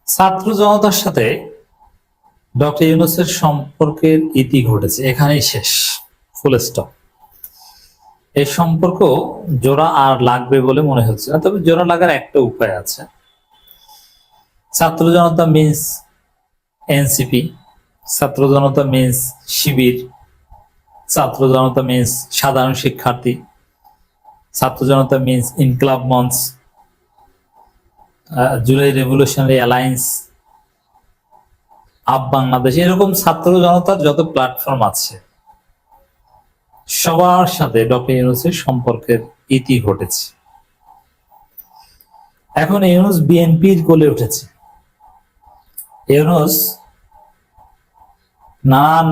ছাত্র জনতার সাথে ডক্টর ইউনূসের সম্পর্কের ইতি ঘটেছে, এখানেই শেষ, ফুল স্টপ। এই সম্পর্ক জোড়া আর লাগবে বলে মনে হচ্ছে না, তবে জোড়া লাগার একটা উপায় আছে। ছাত্র জনতা মিন্স এনসিপি, ছাত্র জনতা মিন্স শিবির, ছাত্র জনতা মিন্স সাধারণ শিক্ষার্থী, ছাত্র জনতা মিন্স ইনকলাব মঞ্চ, July revolutionary alliance, up Bangladesh, এরকম ছাত্র জনতার যত প্ল্যাটফর্ম আছে সবার সাথে ডক্টর ইউনূসের সম্পর্কের ইতি ঘটেছে। এখন ইউনূস বিএনপির কোলে উঠেছে। ইউনূস নানান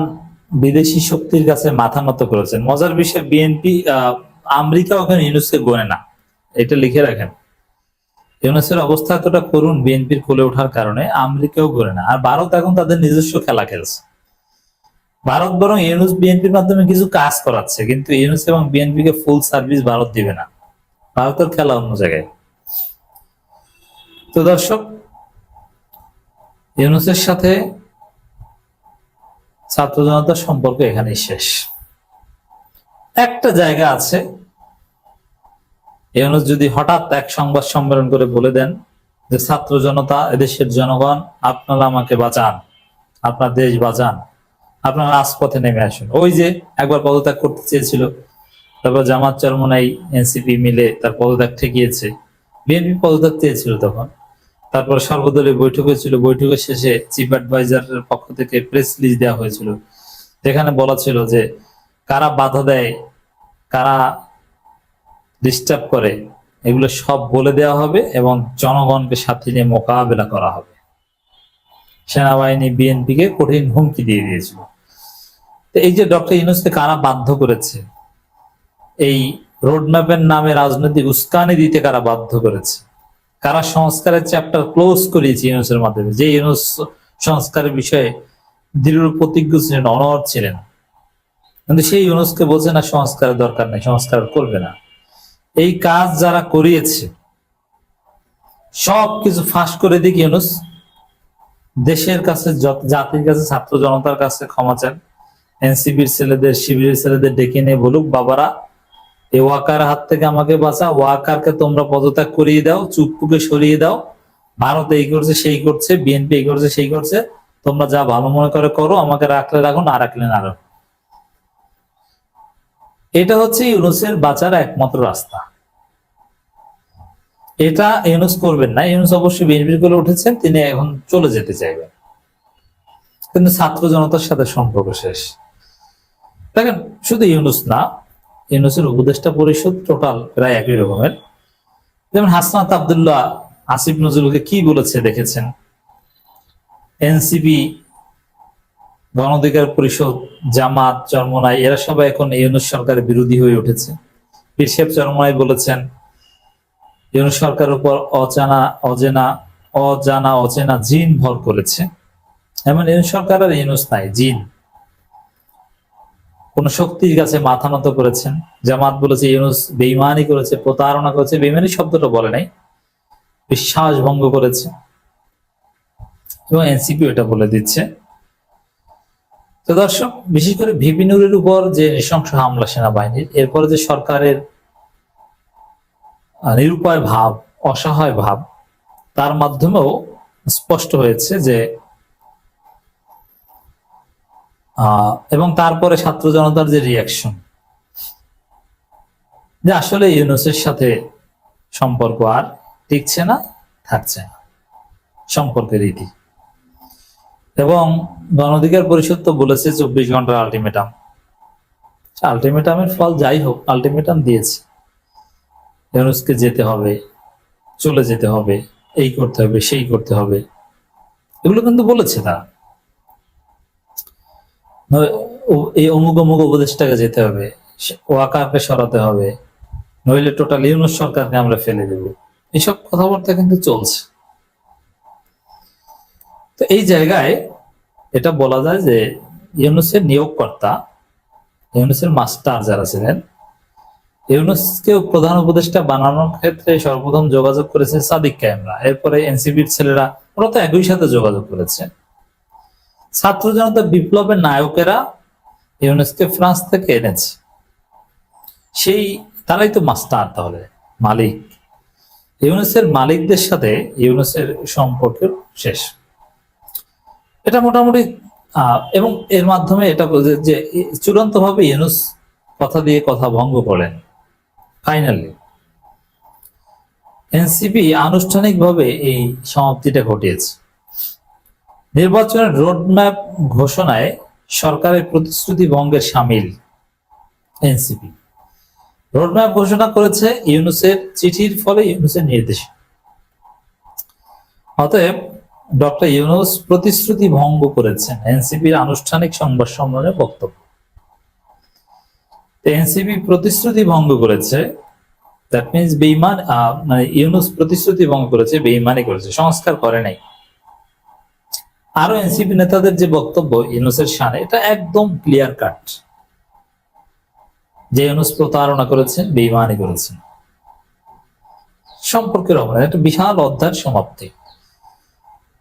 বিদেশি শক্তির কাছে মাথা নত করেছেন। মজার বিষয়, বিএনপি আমেরিকা ওখানে ইউনূসকে গোনে না, এটা লিখে রাখেন। ইউনূসের অবস্থা এতটা করুন বিএনপির কোলে ওঠার কারণে আমেরিকাও গোনে না। আর ভারত এখন তাদের নিজস্ব খেলা খেলছে। ভারত বরং ইউনূস বিএনপির মাধ্যমে কিছু কাজ করাচ্ছে, কিন্তু ইউনূস এবং বিএনপিকে ফুল সার্ভিস ভারত দিবে না। ভারতের খেলা অন্য জায়গায়। তো দর্শক, ইউনূসের সাথে ছাত্র জনতার সম্পর্ক এখানেই শেষ। একটা জায়গা আছে, ইউনূস যদি হঠাৎ এক সংবাদ সম্মেলন করে বলে দেন যে ছাত্র জনতা, এদেশের জনগণ, আপনারা আমাকে বাঁচান, আপনার দেশ বাঁচান, আপনারা রাজপথে নেমে আসুন। ওই যে একবার পদত্যাগ করতে চেয়েছিল, তারপর জামাত চরমোনাই এনসিপি মিলে তার পদত্যাগ ঠেকিয়েছে। বিএনপি পদত্যাগ চেয়েছিল তখন, তারপর সর্বদলীয় বৈঠক হয়েছিল। বৈঠকের শেষে চিফ অ্যাডভাইজারের পক্ষ থেকে প্রেস রিলিজ দেওয়া হয়েছিল, যেখানে বলা ছিল যে কারা বাধা দেয়, কারা ডিস্টার্ব করে, এগুলো সব বলে দেওয়া হবে এবং জনগণকে সাথে নিয়ে মোকাবেলা করা হবে। সেনাবাহিনী বিএনপিকে কঠিন হুমকি দিয়ে দিয়েছিল। এই যে ডক্টর ইউনূসকে কারা বাধ্য করেছে, এই রোডম্যাপের নামে রাজনৈতিক উস্কানি দিতে কারা বাধ্য করেছে, কারা সংস্কারের চ্যাপ্টার ক্লোজ করিয়েছে ইউনূসের মাধ্যমে, যে ইউনূস সংস্কারের বিষয়ে দৃঢ় প্রতিজ্ঞ ছিলেন, অনড় ছিলেন, কিন্তু সেই ইউনূসকে বলছে না সংস্কারের দরকার নেই, সংস্কার করবে না। এই কাজ যারা করিয়েছে সবকিছু ফাঁস করে দিক ইউনূস দেশের কাছে, জাতির কাছে, ছাত্র জনতার কাছে ক্ষমা চান। এনসিপির ছেলেদের, শিবিরের ছেলেদের ডেকে নিয়ে বলুক, বাবারা এই ওয়াকার হাত থেকে আমাকে বাঁচা, ওয়াকারকে তোমরা পদত্যাগ করিয়ে দাও, চুপ্পুকে সরিয়ে দাও, ভারত এই করছে সেই করছে, বিএনপি এই করছে সেই করছে, তোমরা যা ভালো মনে করে করো, আমাকে রাখলে রাখো, না রাখলে না রাখো। এটা হচ্ছে ইউনূসের বাঁচার একমাত্র রাস্তা। এটা ইউনূস করবেন না। ইউনূস অবশ্যই বিএনপির কোলে উঠেছেন, তিনি এখন চলে যেতে চাইবেন, কিন্তু ছাত্র জনতার সাথে সম্পর্ক শেষ। দেখেন, শুধু ইউনূস না, ইউনূসের উপদেষ্টা পরিষদ টোটাল প্রায় একই রকমের। যেমন হাসনাত আব্দুল্লাহ আসিফ নজরুলকে কি বলেছে দেখেছেন। এনসিপি, গণ অধিকার পরিষদ, জামাত, চরমোনাই, এরা সবাই এখন ইউনূস সরকারের বিরোধী হয়ে উঠেছে। পীর সাহেব চরমোনাই বলেছেন ইউনূস সরকারের উপর অজানা জিন ভর করেছে। এমন ইউনূস সরকার আর ইউনূস নাই, জিন। কোন শক্তির কাছে মাথা নত করেছেন। জামাত বলেছে ইউনূস বেঈমানি করেছে, প্রতারণা করেছে। বেঈমানি শব্দটা বলে নাই, বিশ্বাস ভঙ্গ করেছে, এবং এনসিপি এটা বলে দিচ্ছে। তো দর্শক, বিশেষ করে ভিপি নূরের উপর যে নৃশংস হামলা সেনাবাহিনীর, এরপরে যে সরকারের নিরুপায় ভাব, অসহায় ভাব, তার মাধ্যমেও স্পষ্ট হয়েছে যে এবং তারপরে ছাত্র জনতার যে রিয়াকশন, যে আসলে ইউনূসের সাথে সম্পর্ক আর টিকছে না, থাকছে না, সম্পর্কের রীতি। এবং গণ অধিকার পরিষদ তো বলেছে 24 ঘন্টার আলটিমেটাম। আলটিমেটামের ফল যাই হোক, আলটিমেটাম দিয়েছে, ইউনূসকে যেতে হবে, চলে যেতে হবে, এই করতে হবে, সেই করতে হবে, এগুলো কিন্তু বলেছে তারা। এই অমুক অমুক উপদেষ্টাকে যেতে হবে, ওয়াকারকে সরাতে হবে, নইলে টোটাল ইউনূস সরকারকে আমরা ফেলে দেব, এইসব কথাবার্তা কিন্তু চলছে। তো এই জায়গায় এটা বলা যায় যে ইউনূসের নিয়োগকর্তা, ইউনূসের মাস্টার যারা ছিলেন, ইউনূসকে প্রধান উপদেষ্টা বানানোর ক্ষেত্রে সর্বপ্রথম যোগাযোগ করেছে সাদিক কায়েমরা। এরপরে এনসিপির ছেলেরা ওরা তো একই সাথে যোগাযোগ করেছে। ছাত্র জনতা বিপ্লবের নায়কেরা ইউনুসকে ফ্রান্স থেকে এনেছে, সেই তারাই তো মাস্টার, তাহলে মালিক। ইউনুসের মালিকদের সাথে ইউনুসের সম্পর্ক শেষ, এটা মোটামুটি। এবং এর মাধ্যমে এটা বোঝে যে চূড়ান্ত ভাবে ইউনুস কথা দিয়ে কথা ভঙ্গ করেন। ফাইনালি এনসিপি আনুষ্ঠানিকভাবে এই সমাপ্তিটা ঘটিয়েছে। নির্বাচনের রোডম্যাপ ঘোষণায় সরকারের প্রতিশ্রুতি ভঙ্গের শামিল এনসিপি। রোডম্যাপ ঘোষণা করেছে ইউনুসের চিঠির ফলে, ইউনুসের নির্দেশে। অতএব ডক্টর ইউনুস প্রতিশ্রুতি ভঙ্গ করেছেন, এনসিপির আনুষ্ঠানিক সংবাদ সম্মেলনে বক্তব্য। এনসিপি প্রতিশ্রুতি ভঙ্গ করেছে, দ্যাট মিনস বেঈমান, মানে ইউনুস প্রতিশ্রুতি ভঙ্গ করেছে, বেঈমানি করেছে, সংস্কার করে নাই। আরো এনসিপি নেতাদের যে বক্তব্য ইউনুসের শানে, এটা একদম ক্লিয়ার কাট যে ইউনুস প্রতারণা করেছেন, বেঈমানি করেছেন। সম্পর্কের অবনতি, একটা বিশাল অধ্যায়ের সমাপ্তি।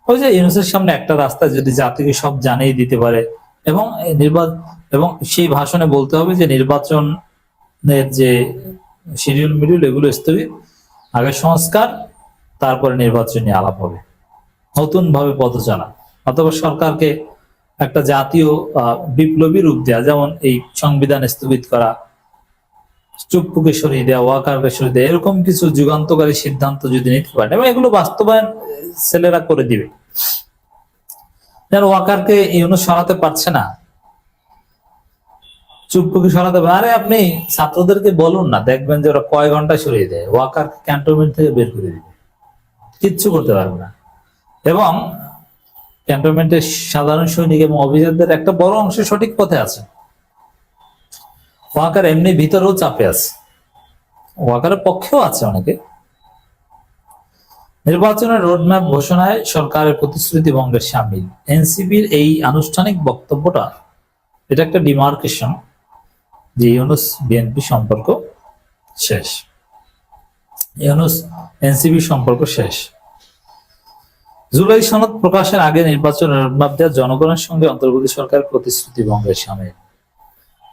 ওই যে ইউনুসের সামনে একটা রাস্তা যদি জাতিকে সব জানিয়ে দিতে পারে, এবং এবং সেই ভাষণে বলতে হবে যে নির্বাচনের যে শিডিউল মিডিউল এগুলো স্থগিত, আগে সংস্কার, তারপরে নির্বাচন নিয়ে আলাপ হবে, নতুন ভাবে পথচলা। অথবা সরকারকে একটা জাতীয় বিপ্লবী রূপ দেওয়া, যেমন এই সংবিধান স্থগিত করা, চুপ্পুকে সরিয়ে দেওয়া, ওয়াকারকে সরিয়ে দেওয়া, এরকম কিছু যুগান্তকারী সিদ্ধান্ত যদি নিতে পারে, এবং এগুলো বাস্তবায়ন ছেলেরা করে দিবে। যেন ওয়াকারকে ইউনুস সরাতে পারছে না, চুপ্পুকে সরাতে পারে, আরে আপনি ছাত্রদেরকে বলুন না, দেখবেন যে ওরা কয় ঘন্টা সরিয়ে দেয়, ওয়াকার ক্যান্টনমেন্ট থেকে বের করে দিবে, কিচ্ছু করতে পারবে না। এবং ক্যান্টনমেন্টের সাধারণ সৈনিক এবং অফিসারদের একটা বড় অংশ সঠিক পথে আছে। ওয়াকার এমনি ভিতরেও চাপে আছে, ওয়াকারের পক্ষেও আছে অনেকে। নির্বাচনের রোডম্যাপ ঘোষণায় সরকারের প্রতিশ্রুতি ভঙ্গের শামিল এনসিপির এই আনুষ্ঠানিক বক্তব্যটা, এটা একটা ডিমার্কেশন যে ইউনুস বিএনপি সম্পর্ক শেষ, ইউনুস এনসিপি সম্পর্ক শেষ। জুলাই সনদ প্রকাশের আগে নির্বাচনের রোডম্যাপ দেওয়া জনগণের সঙ্গে অন্তর্বর্তী সরকারের প্রতিশ্রুতি ভঙ্গের শামিল।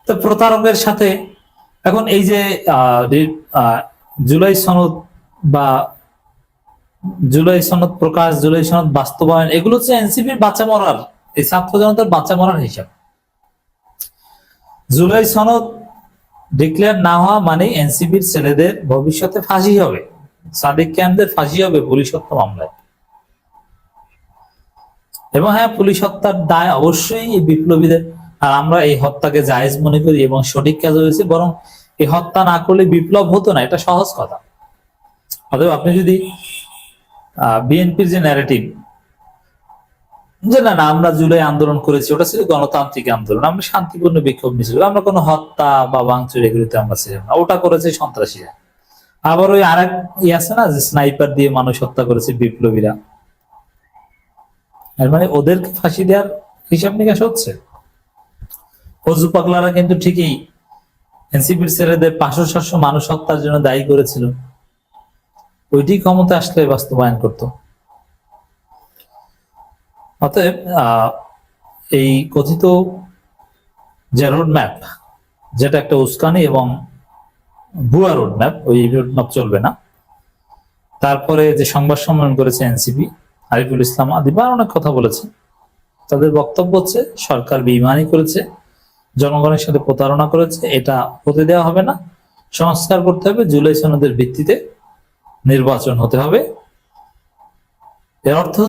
তো প্রতারকের সাথে এখন এই যে জুলাই সনদ বা জুলাই সনদ প্রকাশ, জুলাই সনদ বাস্তবায়ন, এগুলো হচ্ছে এনসিপির বাঁচা মরার, এই ছাত্র জনতার বাঁচা মরার হিসাব। জুলাই সনদ ডিক্লেয়ার না হওয়া মানে এনসিপির ছেলেদের ভবিষ্যতে ফাঁসি হবে, সাদিক ক্যাম্পদের ফাঁসি হবে পুলিশ হত্যা মামলায়। এবং হ্যাঁ, পুলিশ হত্যার দায় অবশ্যই এই বিপ্লবীদের, আর আমরা এই হত্যাকে জায়েজ মনে করি এবং সঠিক কাজ হয়েছে। বরং এই হত্যা না করলে বিপ্লব হতো না, এটা সহজ কথা। অতএব আপনি যদি বিএনপির যে ন্যারেটিভ যে না না আমরা জুলাই আন্দোলন করেছি, ওটা ছিল গণতান্ত্রিক আন্দোলন, আমরা শান্তিপূর্ণ বিক্ষোভ মিছিল, আমরা কোনো হত্যা বা ভাঙচুর এগুলিতে আমরা ছিলাম না, ওটা করেছে সন্ত্রাসীরা। আবার ওই আরেক আছে না, যে স্নাইপার দিয়ে মানুষ হত্যা করেছে বিপ্লবীরা, এর মানে ওদেরকে ফাঁসি দেওয়ার হিসাব নিকাশ হচ্ছে। ফজলু পাগলারা কিন্তু ঠিকই এনসিপির ছেলেদের 500-700 মানুষ হত্যার জন্য দায়ী করেছিল, ওইটি ক্ষমতা আসলে বাস্তবায়ন করত। অতএব এই কথিত যে রোডম্যাপ, যেটা একটা উস্কানি এবং ভুয়া রোডম্যাপ, ওই রোডম্যাপ চলবে না। তারপরে যে সংবাদ সম্মেলন করেছে এনসিপি, আরিফুল ইসলাম আদিবার অনেক কথা বলেছে। তাদের বক্তব্য হচ্ছে সরকার বেঈমানি করেছে, জনগণের সাথে প্রতারণা করেছে, এটা হতে দেওয়া হবে না, সংস্কার করতে হবে, জুলাই সনদের ভিত্তিতে নির্বাচন হতে হবে। এর অর্থ